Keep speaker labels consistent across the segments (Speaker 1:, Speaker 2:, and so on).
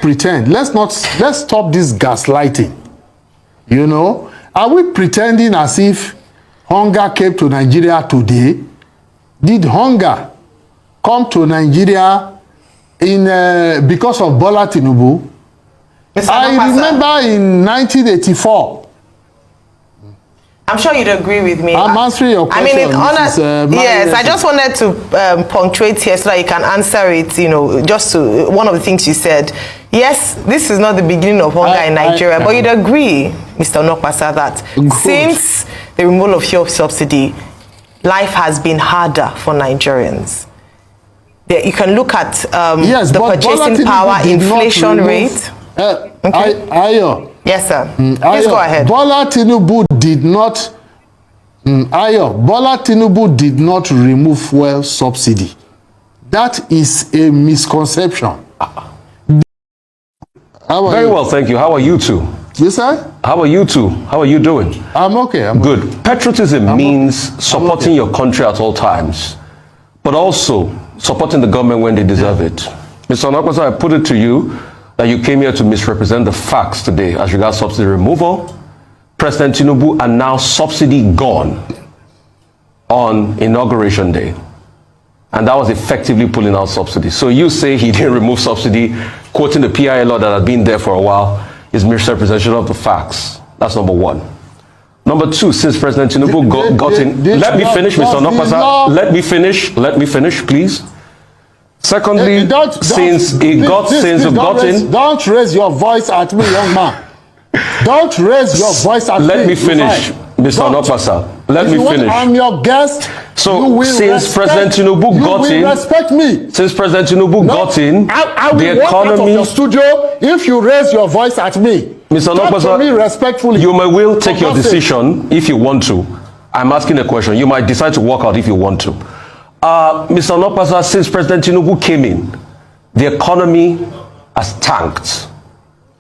Speaker 1: pretend. Let's stop this gaslighting. You know, are we pretending as if hunger came to Nigeria today? Did hunger come to Nigeria in because of Bola Tinubu? I remember in 1984.
Speaker 2: I'm sure you'd agree with me.
Speaker 1: I'm answering your question.
Speaker 2: I mean, yes, I just wanted to punctuate here so that you can answer it, you know, just to one of the things you said. Yes, this is not the beginning of hunger in Nigeria, but you'd agree, Mr. Onokpasa, that since the removal of fuel subsidy, life has been harder for Nigerians. You can look at the purchasing power, inflation rate.
Speaker 1: Okay.
Speaker 2: Yes, sir. Please go ahead.
Speaker 1: Bola Tinubu did not remove fuel subsidy. That is a misconception.
Speaker 3: Very well, thank you. How are you two?
Speaker 1: Yes, sir?
Speaker 3: How are you two? How are you doing?
Speaker 1: I'm okay. I'm
Speaker 3: good.
Speaker 1: Okay.
Speaker 3: Patriotism means supporting your country at all times, but also supporting the government when they deserve it. Mr. Onokpasa, I put it to you that you came here to misrepresent the facts today as regards subsidy removal. President Tinubu announced subsidy gone on Inauguration Day. And that was effectively pulling out subsidy. So you say he didn't remove subsidy, quoting the PIA law that had been there for a while, is misrepresentation of the facts. That's number one. Number two, since President Tinubu got in... Let me finish, Mr. Onokpasa. Let me finish, please. Secondly, since he got in...
Speaker 1: Don't raise your voice at me, young man. Don't raise your voice at me.
Speaker 3: Let me finish, Mr. Onokpasa. Let me finish.
Speaker 1: I'm your guest.
Speaker 3: So, since President Tinubu got in...
Speaker 1: respect me.
Speaker 3: Since President Tinubu got in,
Speaker 1: I will walk out of your studio if you raise your voice at me.
Speaker 3: Mr. Onokpasa,
Speaker 1: me respectfully.
Speaker 3: You may will take your decision if you want to. I'm asking a question. You might decide to walk out if you want to. Mr. Onokpasa, since President Tinubu came in, the economy has tanked.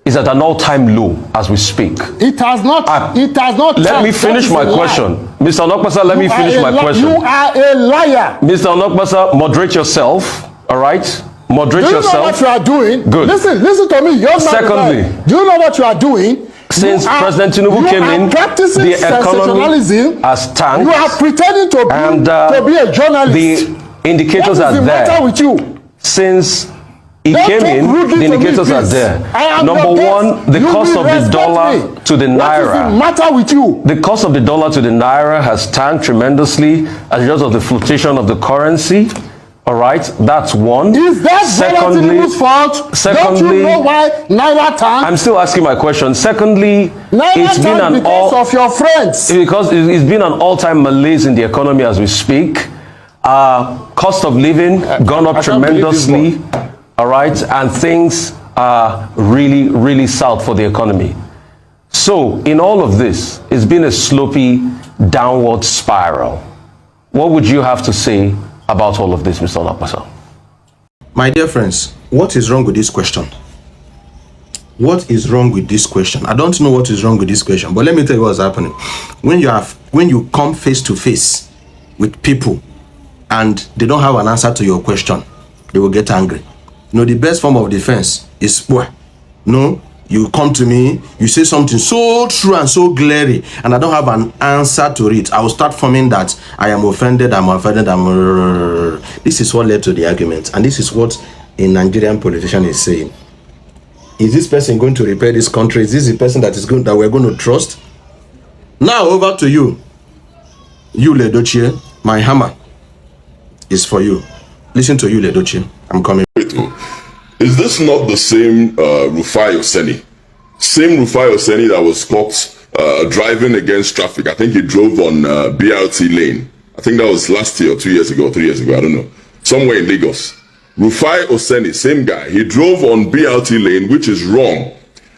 Speaker 3: It's at an all-time low as we speak.
Speaker 1: It has not. It has not.
Speaker 3: Let me finish my question. Mr. Onokpasa, let me finish my question.
Speaker 1: You are a liar.
Speaker 3: Mr. Onokpasa, moderate yourself. All right? Moderate yourself.
Speaker 1: Do you know what you are doing?
Speaker 3: Good.
Speaker 1: Listen to me. You're
Speaker 3: Secondly,
Speaker 1: do you know what you are doing?
Speaker 3: Since President Tinubu came in, the economy has tanked.
Speaker 1: You are pretending to be a journalist.
Speaker 3: The indicators are there.
Speaker 1: What is the matter with you?
Speaker 3: Since he came in, the indicators are there. Number one, the cost of the dollar to the naira.
Speaker 1: What is the matter with you?
Speaker 3: The cost of the dollar to the naira has tanked tremendously as a result of the fluctation of the currency. All right, that's one.
Speaker 1: Is that Tinubu's fault? Don't you know why naira tanked?
Speaker 3: I'm still asking my question. Secondly,
Speaker 1: it's been because of your friends.
Speaker 3: Because it's been an all-time malaise in the economy as we speak. Cost of living gone up tremendously. All right, and things are really, really south for the economy. So, in all of this, it's been a slopey downward spiral. What would you have to say about all of this, Mr. Onokpasa?
Speaker 4: My dear friends, what is wrong with this question? What is wrong with this question? I don't know what is wrong with this question, but let me tell you what's happening. When you come face to face with people and they don't have an answer to your question, they will get angry. You know, the best form of defense is no, you come to me, you say something so true and so glaring, and I don't have an answer to it. I will start forming that I am offended, This is what led to the argument, and this is what a Nigerian politician is saying. Is this person going to repair this country? Is this the person that we're going to trust? Now over to you. YUL EDOCHIE, my hammer is for you. Listen to YUL EDOCHIE. I'm coming.
Speaker 5: Is this not the same RUFAI OSENI? Same RUFAI OSENI that was caught driving against traffic. I think he drove on BRT lane. I think that was last year, 2 years ago, 3 years ago, I don't know. Somewhere in Lagos. RUFAI OSENI, same guy. He drove on BRT lane, which is wrong.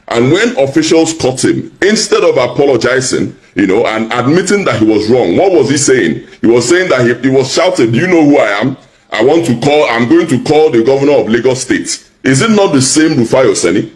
Speaker 5: And when officials caught him, instead of apologizing, you know, and admitting that he was wrong, what was he saying? He was saying that he was shouting, "Do you know who I am? I'm going to call the governor of Lagos State." Is it not the same RUFAI OSENI?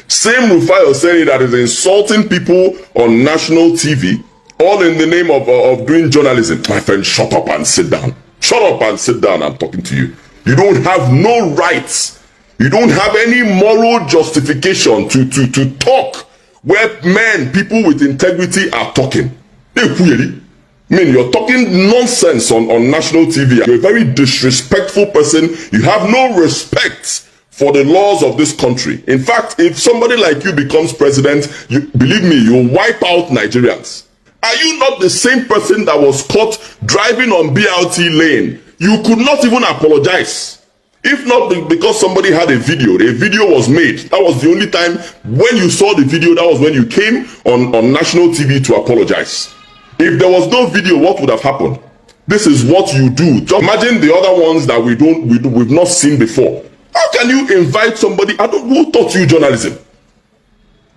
Speaker 5: Same RUFAI OSENI that is insulting people on national TV, all in the name of doing journalism. My friend, shut up and sit down. Shut up and sit down. I'm talking to you. You don't have no rights You don't have any moral justification to talk where men, people with integrity are talking. I mean, you're talking nonsense on national TV. You're a very disrespectful person. You have no respect for the laws of this country. In fact, if somebody like you becomes president, believe me, you'll wipe out Nigerians. Are you not the same person that was caught driving on BRT lane? You could not even apologize. If not because somebody had a video was made. That was the only time when you saw the video, that was when you came on national TV to apologize. If there was no video, what would have happened? This is what you do. Just imagine the other ones that we've not seen before. How can you invite somebody? Who taught you journalism?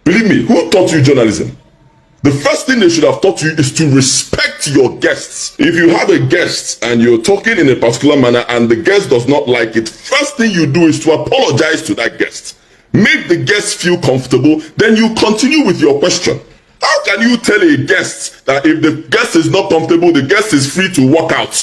Speaker 5: Believe me, who taught you journalism? The first thing they should have taught you is to respect your guests. If you have a guest and you're talking in a particular manner and the guest does not like it, first thing you do is to apologize to that guest. Make the guest feel comfortable, then you continue with your question. How can you tell a guest that if the guest is not comfortable, the guest is free to walk out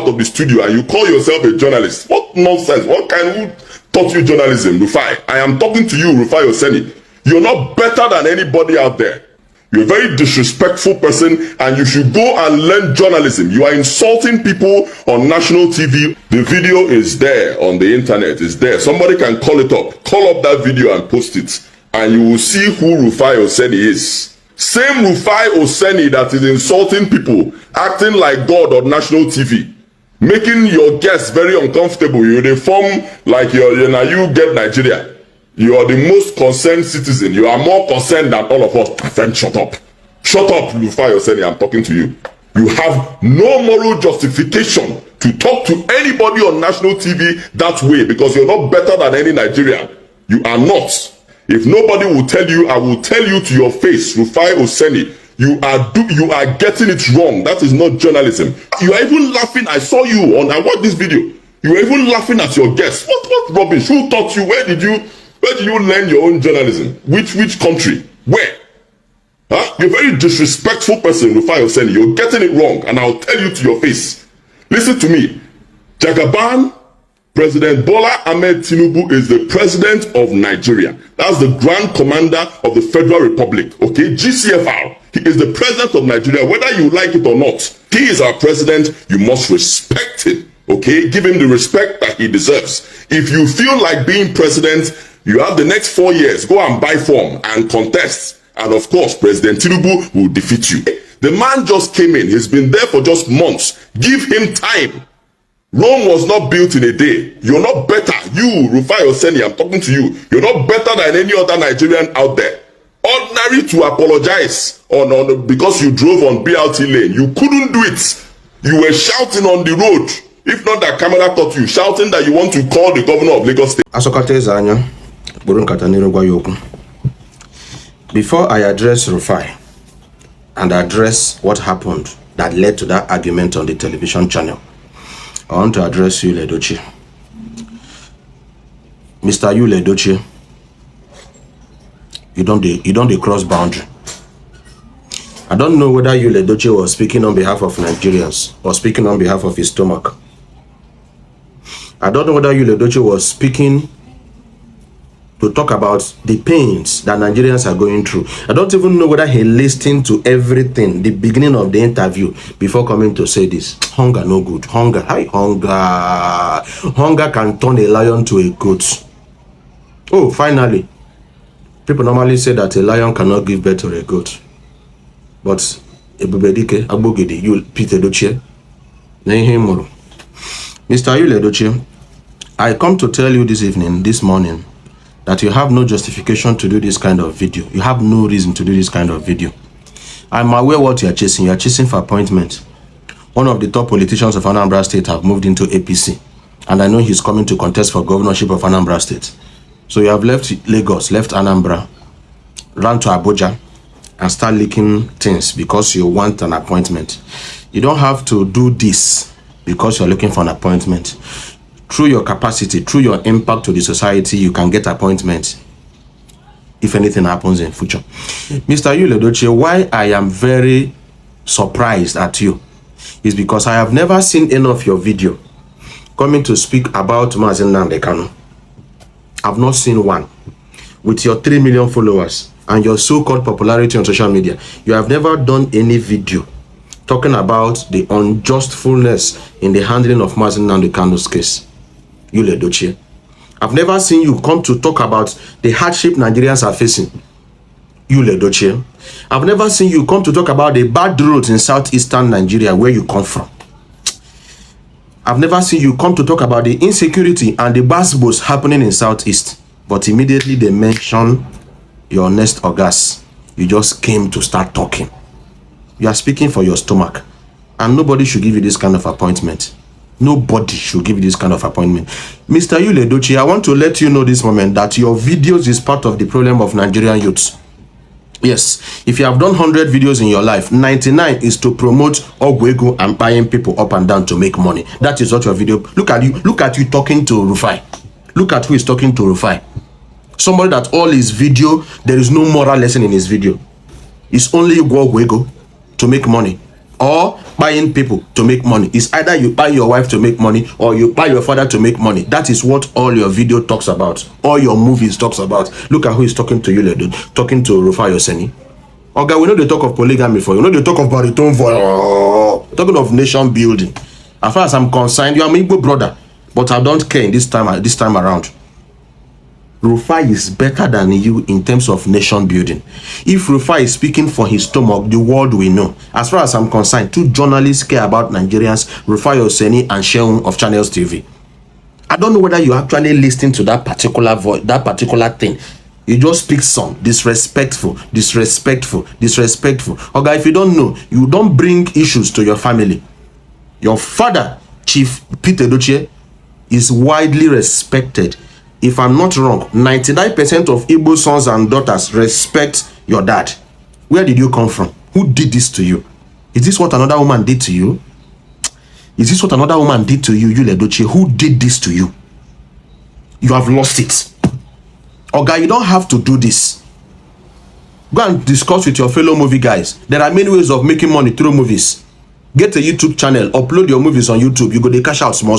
Speaker 5: of the studio, and you call yourself a journalist? What nonsense. What kind of taught you journalism, Rufai? I am talking to you, Rufai OSENI. You're not better than anybody out there. You're a very disrespectful person, and you should go and learn journalism. You are insulting people on national TV. The video is there on the internet. It's there. Somebody can call it up. Call up that video and post it, and you will see who Rufai OSENI is. Same Rufai OSENI that is insulting people, acting like God on national TV, making your guests very uncomfortable. You form like you get Nigeria. You are the most concerned citizen. You are more concerned than all of us. Then shut up. Shut up, Rufai OSENI. I'm talking to you. You have no moral justification to talk to anybody on national TV that way, because you're not better than any Nigerian. You are not. If nobody will tell you, I will tell you to your face, Rufai OSENI, you are getting it wrong. That is not journalism. You are even laughing. I saw you I watched this video. You are even laughing at your guests. What rubbish? Who taught you? Where did you learn your own journalism? Which country? Where? Huh? You're a very disrespectful person, Rufai OSENI. You're getting it wrong, and I'll tell you to your face. Listen to me. Jagaban, President Bola Ahmed Tinubu is the president of Nigeria. That's the Grand Commander of the Federal Republic. Okay, GCFR. He is the president of Nigeria, whether you like it or not. He is our president. You must respect him. Okay, give him the respect that he deserves. If you feel like being president, you have the next 4 years. Go and buy form and contest. And of course, President Tinubu will defeat you. The man just came in. He's been there for just months. Give him time. Rome was not built in a day. You're not better. You, Rufai OSENI, I'm talking to you. You're not better than any other Nigerian out there. Ordinary to apologize because you drove on BRT lane. You couldn't do it. You were shouting on the road. If not, that camera caught you shouting that you want to call the governor of Lagos State.
Speaker 4: Before I address Rufai and address what happened that led to that argument on the television channel, I want to address YUL EDOCHIE. Mr. YUL EDOCHIE, you don't cross boundary. I don't know whether YUL EDOCHIE was speaking on behalf of Nigerians or speaking on behalf of his stomach. I don't know whether YUL EDOCHIE was speaking to talk about the pains that Nigerians are going through. I don't even know whether he listened to everything, the beginning of the interview, before coming to say this. Hunger no good. Hunger. Hi, hunger. Hunger can turn a lion to a goat. Oh, finally. People normally say that a lion cannot give birth to a goat. But Ebubedike, Agbogede, YUL EDOCHIE, Mr. YUL EDOCHIE, I come to tell you this morning, that you have no justification to do this kind of video. You have no reason to do this kind of video. I'm aware what you are chasing. You are chasing for appointment. One of the top politicians of Anambra State have moved into APC. And I know he's coming to contest for governorship of Anambra State. So you have left Lagos, left Anambra, ran to Abuja, and start leaking things because you want an appointment. You don't have to do this because you're looking for an appointment. Through your capacity, through your impact to the society, you can get appointments if anything happens in future. Mr. YUL EDOCHIE, why I am very surprised at you is because I have never seen any of your video coming to speak about Mazi Nnamdi Kanu. I've not seen one. With your 3 million followers and your so-called popularity on social media, you have never done any video talking about the unjustfulness in the handling of Mazi Nnamdi Kanu's case. YUL EDOCHIE. I've never seen you come to talk about the hardship Nigerians are facing. YUL EDOCHIE. I've never seen you come to talk about the bad roads in southeastern Nigeria where you come from. I've never seen you come to talk about the insecurity and the bus happening in southeast. But immediately they mention your next August, you just came to start talking. You are speaking for your stomach. And nobody should give you this kind of appointment. Nobody should give you this kind of appointment. Mr. YUL EDOCHIE, I want to let you know this moment that your videos is part of the problem of Nigerian youths. Yes, if you have done 100 videos in your life, 99 is to promote Ogwego and buying people up and down to make money. That is what your video. Look at you talking to RUFAI. Look at who is talking to RUFAI. Somebody that all his video, there is no moral lesson in his video. It's only you go Ogwego to make money or buying people to make money. It's either you buy your wife to make money or you buy your father to make money. That is what all your video talks about. All your movies talks about. Look at who is talking to YUL EDOCHIE, talking to RUFAI OSENI. Okay, we know they talk of polygamy for you. We know they talk of baritone voice. Talking of nation building. As far as I'm concerned, you are my Igbo brother. But I don't care this time around. RUFAI is better than you in terms of nation building. If RUFAI is speaking for his stomach, the world will know. As far as I'm concerned, 2 journalists care about Nigerians, RUFAI OSENI and Sheung of Channels TV. I don't know whether you actually listen to that particular voice, that particular thing. You just speak some disrespectful. Okay, if you don't know, you don't bring issues to your family. Your father, Chief Peter EDOCHIE, is widely respected. If I'm not wrong, 99% of Igbo sons and daughters respect your dad. Where did you come from? Who did this to you? Is this what another woman did to you? Is this what another woman did to you, YUL EDOCHIE? Who did this to you? You have lost it. Okay, you don't have to do this. Go and discuss with your fellow movie guys. There are many ways of making money through movies. Get a YouTube channel, upload your movies on YouTube. You go to cash out small.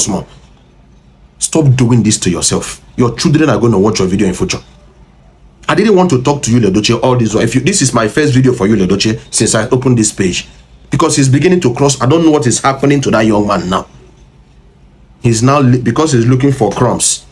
Speaker 4: Stop doing this to yourself. Your children are going to watch your video in future. I didn't want to talk to YUL EDOCHIE all this. This is my first video for YUL EDOCHIE since I opened this page. Because he's beginning to cross. I don't know what is happening to that young man now. He's now, because he's looking for crumbs,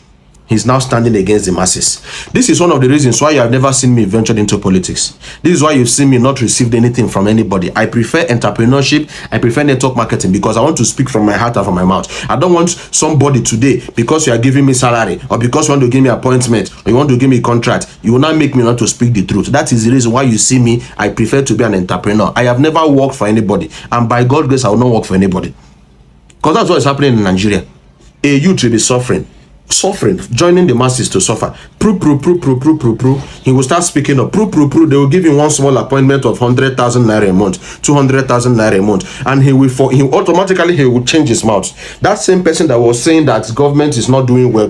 Speaker 4: he's now standing against the masses. This is one of the reasons why you have never seen me venture into politics. This is why you've seen me not received anything from anybody. I prefer entrepreneurship. I prefer network marketing because I want to speak from my heart and from my mouth. I don't want somebody today, because you are giving me salary or because you want to give me appointment or you want to give me a contract, you will not make me not to speak the truth. That is the reason why you see me. I prefer to be an entrepreneur. I have never worked for anybody, and by God's grace, I will not work for anybody. Because that's what is happening in Nigeria. A youth will be suffering, joining the masses to suffer. He will start speaking up. They will give him one small appointment of 100,000 naira a month, 200,000 naira a month, and he will automatically change his mouth. That same person that was saying that government is not doing well,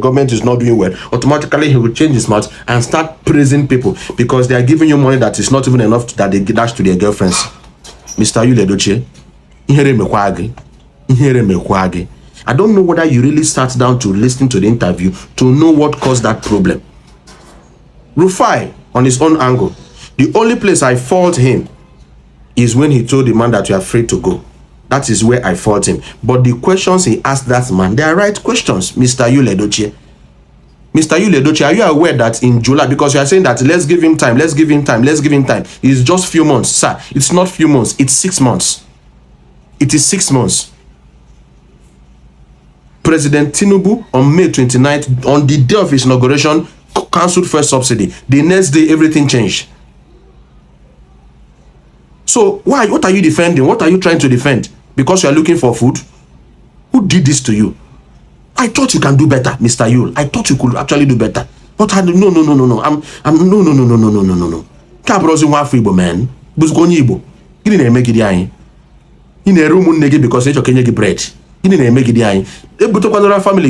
Speaker 4: automatically he will change his mouth and start praising people because they are giving you money that is not even enough that they dash to their girlfriends. Mr. YUL EDOCHIE, I don't know whether you really sat down to listen to the interview to know what caused that problem. RUFAI, on his own angle, the only place I fault him is when he told the man that you are free to go. That is where I fault him. But the questions he asked that man, they are right questions, Mr. YUL EDOCHIE. Mr. YUL EDOCHIE, are you aware that in July, because you are saying that let's give him time, it's just few months. Sir, it's not few months, it's 6 months. It is 6 months. President Tinubu on May 29th, on the day of his inauguration, cancelled first subsidy. The next day, everything changed. So why? What are you defending? What are you trying to defend? Because you are looking for food? Who did this to you? I thought you can do better, Mr. YUL. I thought you could actually do better. But no. No. Cabrozi Wafribo, man. Busgonibo. You didn't make it in a room because you're getting bread. You didn't make it in. Family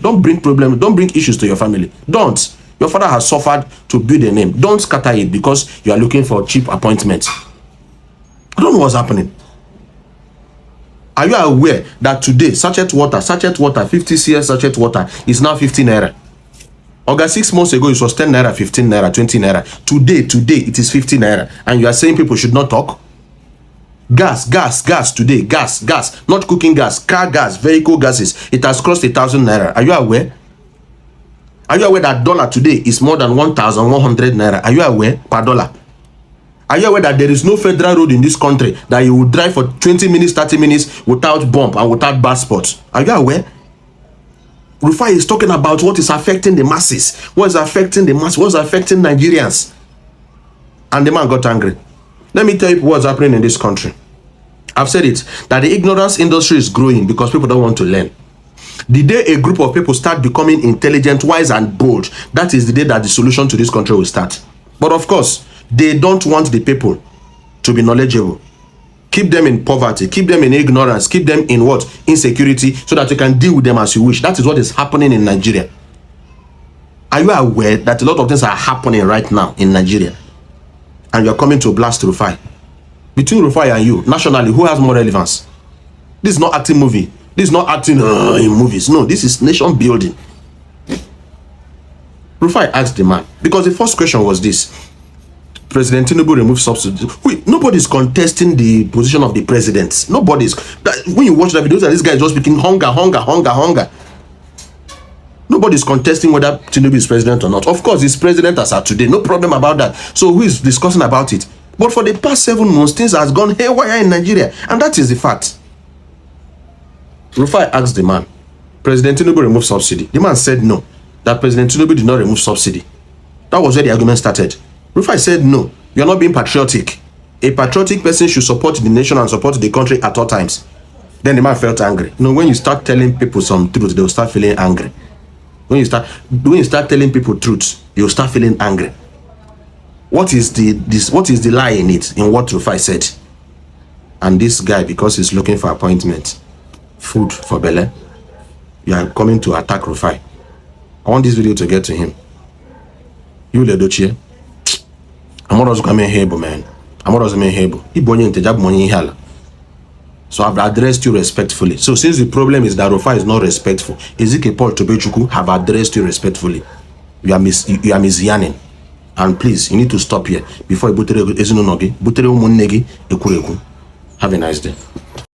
Speaker 4: don't bring problems, don't bring issues to your family. Don't. Your father has suffered to build a name. Don't scatter it because you are looking for cheap appointments. I don't know what's happening. Are you aware that today sachet water 50 cl sachet water is now 15 naira? August 6 months ago, it was 10 naira, 15 naira, 20 naira. Today, it is 50 naira. And you are saying people should not talk? Gas today, gas, not cooking gas, car gas, vehicle gases. It has crossed 1,000 naira. Are you aware? Are you aware that dollar today is more than 1,100 naira? Are you aware per dollar? Are you aware that there is no federal road in this country that you will drive for 20 minutes, 30 minutes without bump and without bad spots? Are you aware? RUFAI is talking about what is affecting the masses, what is affecting the masses, what is affecting Nigerians. And the man got angry. Let me tell you what's happening in this country. I've said it, that the ignorance industry is growing because people don't want to learn. The day a group of people start becoming intelligent, wise, and bold, that is the day that the solution to this country will start. But of course, they don't want the people to be knowledgeable. Keep them in poverty, keep them in ignorance, keep them in what? Insecurity, so that you can deal with them as you wish. That is what is happening in Nigeria. Are you aware that a lot of things are happening right now in Nigeria? And you're coming to blast RUFAI. Between RUFAI and you, nationally, who has more relevance? This is not acting movie. This is not acting in movies. No, this is nation building. RUFAI asked the man, because the first question was this: President Tinubu removed subsidies. Nobody's contesting the position of the president. Nobody's. When you watch the videos, this guy is just speaking hunger. Nobody's contesting whether Tinubu is president or not. Of course, he's president as of today. No problem about that. So who is discussing about it? But for the past 7 months, things has gone haywire in Nigeria. And that is the fact. RUFAI asked the man, President Tinubu removed subsidy. The man said no, that President Tinubu did not remove subsidy. That was where the argument started. RUFAI said no, you are not being patriotic. A patriotic person should support the nation and support the country at all times. Then the man felt angry. You know, when you start telling people some truth, they will start feeling angry. When you start telling people truth, you'll start feeling angry. What is the lie in it, in what RUFAI said? And this guy, because he's looking for appointment, food for Bele, you are coming to attack RUFAI. I want this video to get to him. YUL EDOCHIE, I'm not also coming here, man. I'm not also coming here. So I've addressed you respectfully. So since the problem is that RUFAI is not respectful, Ezekiel Paul Tobechuku have addressed you respectfully. You are misyanning. And please, you need to stop here before you have a nice day.